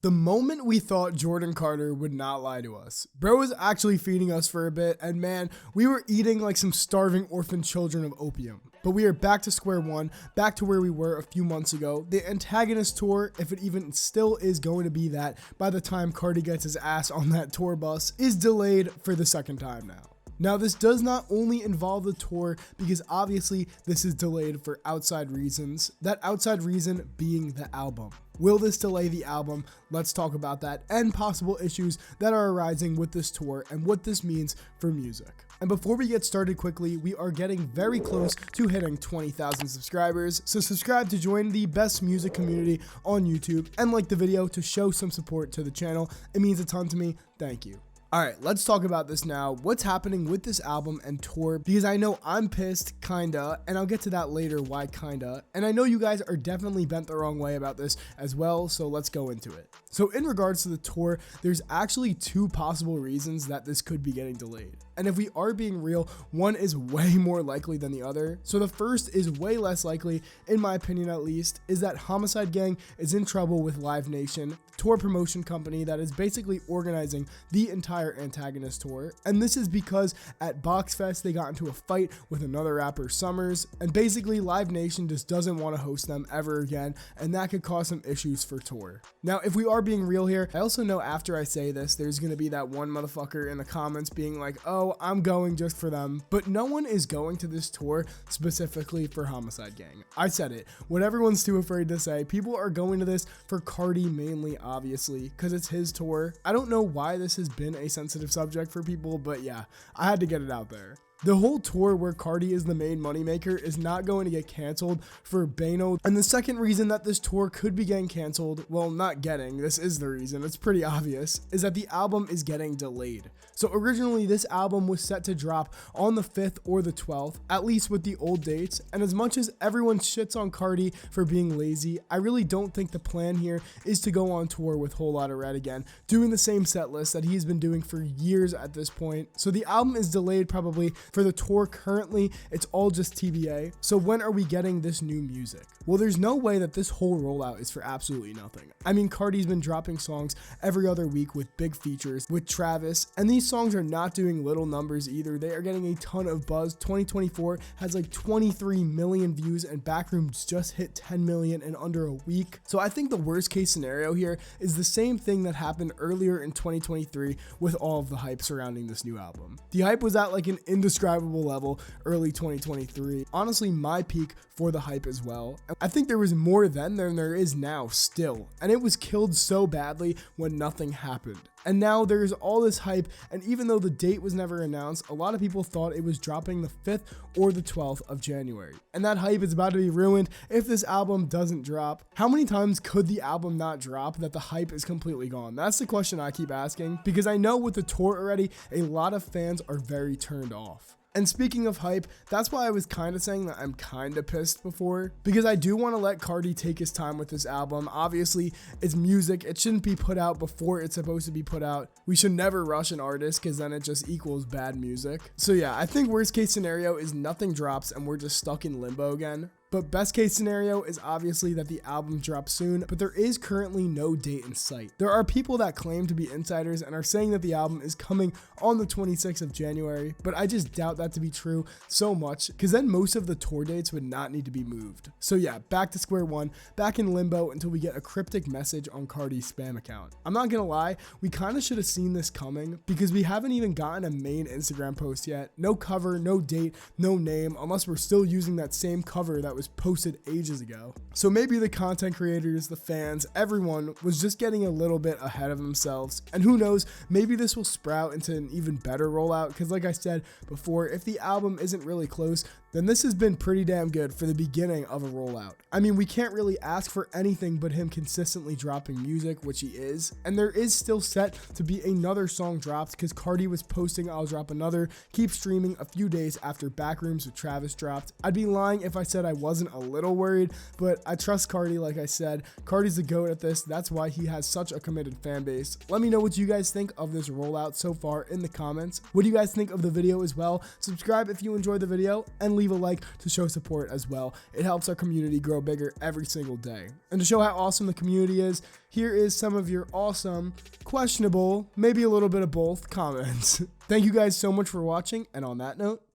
The moment we thought Jordan Carter would not lie to us, bro was actually feeding us for a bit, and man, we were eating like some starving orphan children of opium. But we are back to square one, back to where we were a few months ago. The Antagonist Tour, if it even still is going to be that by the time Carti gets his ass on that tour bus, is delayed for the second time now. Now, this does not only involve the tour, because obviously this is delayed for outside reasons, that outside reason being the album. Will this delay the album? Let's talk about that and possible issues that are arising with this tour and what this means for music. And before we get started quickly, we are getting very close to hitting 20,000 subscribers, so subscribe to join the best music community on YouTube and like the video to show some support to the channel. It means a ton to me. Thank you. Alright, let's talk about this now. What's happening with this album and tour? Because I know I'm pissed, kinda, and I'll get to that later, why kinda. And I know you guys are definitely bent the wrong way about this as well, so let's go into it. So in regards to the tour, there's actually two possible reasons that this could be getting delayed. And if we are being real, one is way more likely than the other. So the first is way less likely, in my opinion at least, is that Homicide Gang is in trouble with Live Nation, tour promotion company that is basically organizing the entire Antagonist Tour. And this is because at Boxfest they got into a fight with another rapper, Summers, and basically Live Nation just doesn't want to host them ever again, and that could cause some issues for tour. Now, if we are being real here, I also know after I say this, there's going to be that one motherfucker in the comments being like, oh, I'm going just for them, but no one is going to this tour specifically for Homicide Gang. I said it, what everyone's too afraid to say, people are going to this for Carti mainly, obviously, because it's his tour. I don't know why this has been a sensitive subject for people, but yeah, I had to get it out there. The whole tour where Carti is the main moneymaker is not going to get canceled for Bano. And the second reason that this tour could be getting canceled, well, not getting, this is the reason, it's pretty obvious, is that the album is getting delayed. So originally this album was set to drop on the 5th or the 12th, at least with the old dates. And as much as everyone shits on Carti for being lazy, I really don't think the plan here is to go on tour with Whole Lotta Red again, doing the same set list that he's been doing for years at this point. So the album is delayed probably for the tour currently. It's all just TBA. So when are we getting this new music? Well, there's no way that this whole rollout is for absolutely nothing. I mean, Carti's been dropping songs every other week with big features with Travis, and these songs are not doing little numbers either. They are getting a ton of buzz. 2024 has like 23 million views, and Backrooms just hit 10 million in under a week. So I think the worst case scenario here is the same thing that happened earlier in 2023 with all of the hype surrounding this new album. The hype was at like an indescribable level early 2023. Honestly, my peak for the hype as well. I think there was more then than there is now still, and it was killed so badly when nothing happened. And now there's all this hype, and even though the date was never announced, a lot of people thought it was dropping the 5th or the 12th of January. And that hype is about to be ruined if this album doesn't drop. How many times could the album not drop that the hype is completely gone? That's the question I keep asking, because I know with the tour already, a lot of fans are very turned off. And speaking of hype, that's why I was kind of saying that I'm kind of pissed before, because I do want to let Carti take his time with this album. Obviously, it's music. It shouldn't be put out before it's supposed to be put out. We should never rush an artist, because then it just equals bad music. So yeah, I think worst case scenario is nothing drops and we're just stuck in limbo again. But best case scenario is obviously that the album drops soon, but there is currently no date in sight. There are people that claim to be insiders and are saying that the album is coming on the 26th of January, but I just doubt that to be true so much, because then most of the tour dates would not need to be moved. So yeah, back to square one, back in limbo until we get a cryptic message on Carti's spam account. I'm not gonna lie, we kind of should have seen this coming, because we haven't even gotten a main Instagram post yet. No cover, no date, no name, unless we're still using that same cover that was posted ages ago. So maybe the content creators, the fans, everyone was just getting a little bit ahead of themselves. And who knows, maybe this will sprout into an even better rollout, because like I said before, if the album isn't really close, then this has been pretty damn good for the beginning of a rollout. I mean, we can't really ask for anything but him consistently dropping music, which he is, and there is still set to be another song dropped, because Carti was posting I'll drop another, keep streaming a few days after Backrooms with Travis dropped. I'd be lying if I said I wasn't a little worried, but I trust Carti. Like I said, Carti's the GOAT at this. That's why he has such a committed fan base. Let me know what you guys think of this rollout so far in the comments. What do you guys think of the video as well? Subscribe if you enjoyed the video, and leave leave a like to show support as well. It helps our community grow bigger every single day. And to show how awesome the community is, here is some of your awesome, questionable, maybe a little bit of both comments. Thank you guys so much for watching, and on that note,